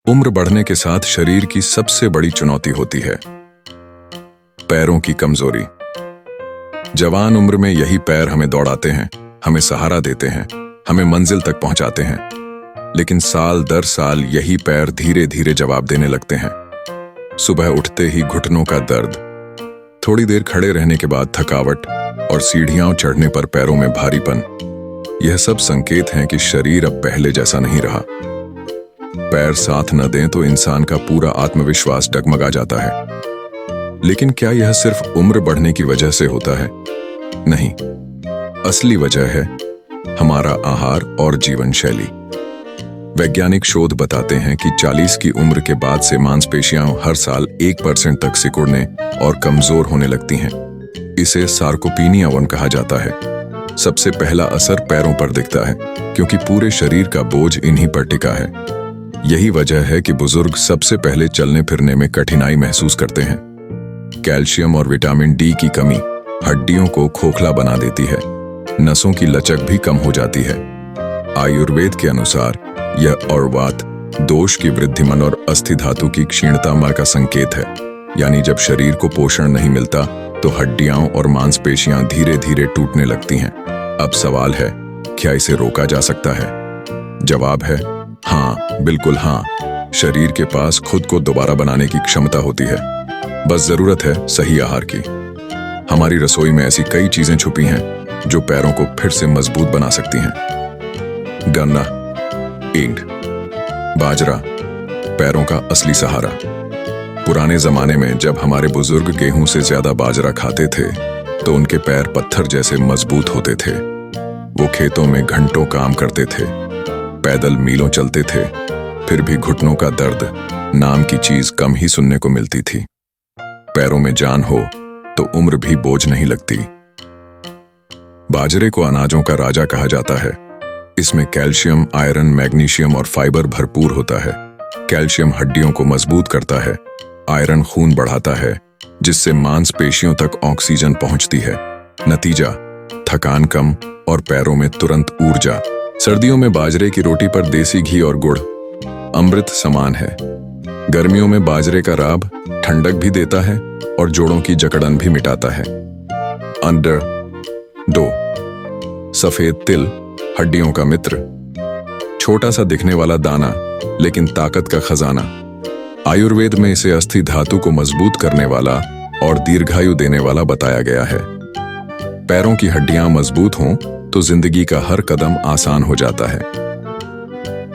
उम्र बढ़ने के साथ शरीर की सबसे बड़ी चुनौती होती है पैरों की कमजोरी। जवान उम्र में यही पैर हमें दौड़ाते हैं, हमें सहारा देते हैं, हमें मंजिल तक पहुंचाते हैं। लेकिन साल दर साल यही पैर धीरे धीरे जवाब देने लगते हैं। सुबह उठते ही घुटनों का दर्द, थोड़ी देर खड़े रहने के बाद थकावट और सीढ़ियां चढ़ने पर पैरों में भारीपन, यह सब संकेत हैं कि शरीर अब पहले जैसा नहीं रहा। पैर साथ न दें तो इंसान का पूरा आत्मविश्वास डगमगा जाता है। लेकिन क्या यह सिर्फ उम्र बढ़ने की वजह से होता है? नहीं, असली वजह है हमारा आहार और जीवन शैली। वैज्ञानिक शोध बताते हैं कि 40 की उम्र के बाद से मांसपेशियां हर साल 1% तक सिकुड़ने और कमजोर होने लगती हैं। इसे सार्कोपीनिया वन कहा जाता है। सबसे पहला असर पैरों पर दिखता है, क्योंकि पूरे शरीर का बोझ इन्हीं पर टिका है। यही वजह है कि बुजुर्ग सबसे पहले चलने फिरने में कठिनाई महसूस करते हैं। कैल्शियम और विटामिन डी की कमी हड्डियों को खोखला बना देती है, नसों की लचक भी कम हो जाती है। आयुर्वेद के अनुसार यह औरवात दोष की वृद्धिमन और अस्थि धातु की क्षीणता का संकेत है। यानी जब शरीर को पोषण नहीं मिलता तो हड्डियां और मांसपेशियां धीरे धीरे टूटने लगती हैं। अब सवाल है, क्या इसे रोका जा सकता है? जवाब है हाँ, बिल्कुल हाँ। शरीर के पास खुद को दोबारा बनाने की क्षमता होती है, बस जरूरत है सही आहार की। हमारी रसोई में ऐसी कई चीजें छुपी हैं जो पैरों को फिर से मजबूत बना सकती हैं। गन्ना, ईंट, बाजरा, पैरों का असली सहारा। पुराने जमाने में जब हमारे बुजुर्ग गेहूं से ज्यादा बाजरा खाते थे तो उनके पैर पत्थर जैसे मजबूत होते थे। वो खेतों में घंटों काम करते थे, पैदल मीलों चलते थे, फिर भी घुटनों का दर्द नाम की चीज कम ही सुनने को मिलती थी। पैरों में जान हो तो उम्र भी बोझ नहीं लगती। बाजरे को अनाजों का राजा कहा जाता है। इसमें कैल्शियम, आयरन, मैग्नीशियम और फाइबर भरपूर होता है। कैल्शियम हड्डियों को मजबूत करता है, आयरन खून बढ़ाता है, जिससे मांसपेशियों तक ऑक्सीजन पहुंचती है। नतीजा, थकान कम और पैरों में तुरंत ऊर्जा। सर्दियों में बाजरे की रोटी पर देसी घी और गुड़ अमृत समान है। गर्मियों में बाजरे का राब ठंडक भी देता है और जोड़ों की जकड़न भी मिटाता है। अंडर डो, सफेद तिल, हड्डियों का मित्र। छोटा सा दिखने वाला दाना लेकिन ताकत का खजाना। आयुर्वेद में इसे अस्थि धातु को मजबूत करने वाला और दीर्घायु देने वाला बताया गया है। पैरों की हड्डियां मजबूत हों तो जिंदगी का हर कदम आसान हो जाता है।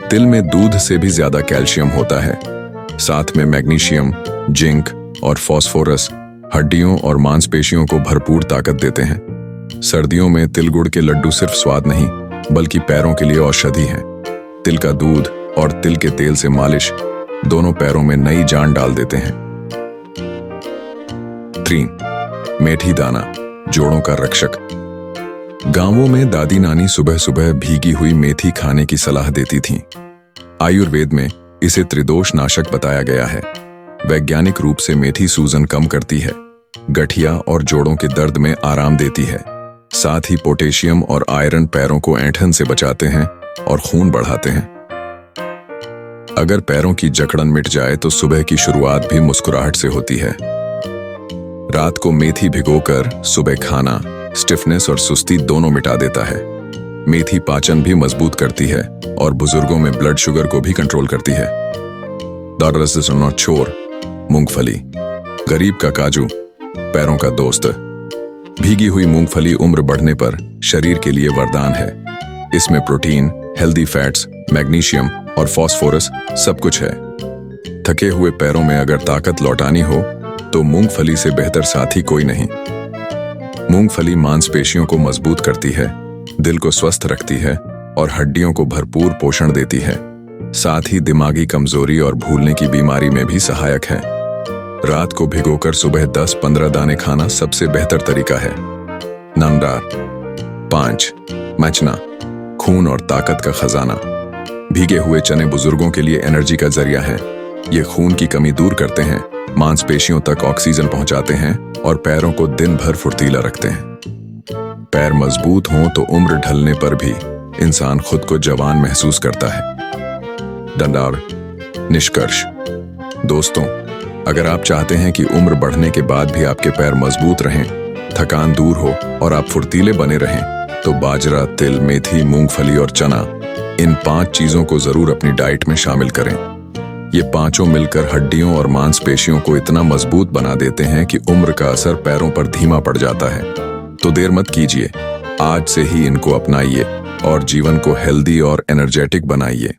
तिल में दूध से भी ज्यादा कैल्शियम होता है। साथ में मैग्नीशियम, जिंक और फास्फोरस हड्डियों और मांसपेशियों को भरपूर ताकत देते हैं। सर्दियों में तिल गुड़ के लड्डू सिर्फ स्वाद नहीं बल्कि पैरों के लिए औषधि हैं। तिल का दूध और तिल के तेल से मालिश दोनों पैरों में नई जान डाल देते हैं। 3. मेथी दाना, जोड़ों का रक्षक। गांवों में दादी नानी सुबह सुबह भीगी हुई मेथी खाने की सलाह देती थीं। आयुर्वेद में इसे त्रिदोष नाशक बताया गया है। वैज्ञानिक रूप से मेथी सूजन कम करती है, गठिया और जोड़ों के दर्द में आराम देती है। साथ ही पोटेशियम और आयरन पैरों को ऐंठन से बचाते हैं और खून बढ़ाते हैं। अगर पैरों की जकड़न मिट जाए तो सुबह की शुरुआत भी मुस्कुराहट से होती है। रात को मेथी भिगोकर सुबह खाना स्टिफनेस और सुस्ती दोनों मिटा देता है। मेथी पाचन भी मजबूत करती है और बुजुर्गों में ब्लड शुगर को भी कंट्रोल करती है। छोर, मूंगफली, गरीब का काजू, पैरों का दोस्त। भीगी हुई मूंगफली उम्र बढ़ने पर शरीर के लिए वरदान है। इसमें प्रोटीन, हेल्दी फैट्स, मैग्नीशियम और फास्फोरस सब कुछ है। थके हुए पैरों में अगर ताकत लौटानी हो तो मूंगफली से बेहतर साथी कोई नहीं। मूंगफली मांसपेशियों को मजबूत करती है, दिल को स्वस्थ रखती है और हड्डियों को भरपूर पोषण देती है। साथ ही दिमागी कमजोरी और भूलने की बीमारी में भी सहायक है। रात को भिगोकर सुबह 10-15 दाने खाना सबसे बेहतर तरीका है। नमदार। 5. मचना, खून और ताकत का खजाना। भीगे हुए चने बुजुर्गों के लिए एनर्जी का जरिया है। ये खून की कमी दूर करते हैं, मांसपेशियों तक ऑक्सीजन पहुंचाते हैं और पैरों को दिन भर फुर्तीला रखते हैं। पैर मजबूत हों तो उम्र ढलने पर भी इंसान खुद को जवान महसूस करता है। डंडार, निष्कर्ष। दोस्तों, अगर आप चाहते हैं कि उम्र बढ़ने के बाद भी आपके पैर मजबूत रहें, थकान दूर हो और आप फुर्तीले बने रहें, तो बाजरा, तिल, मेथी, मूंगफली और चना, इन 5 चीजों को जरूर अपनी डाइट में शामिल करें। ये पांचों मिलकर हड्डियों और मांसपेशियों को इतना मजबूत बना देते हैं कि उम्र का असर पैरों पर धीमा पड़ जाता है। तो देर मत कीजिए, आज से ही इनको अपनाइए और जीवन को हेल्दी और एनर्जेटिक बनाइए।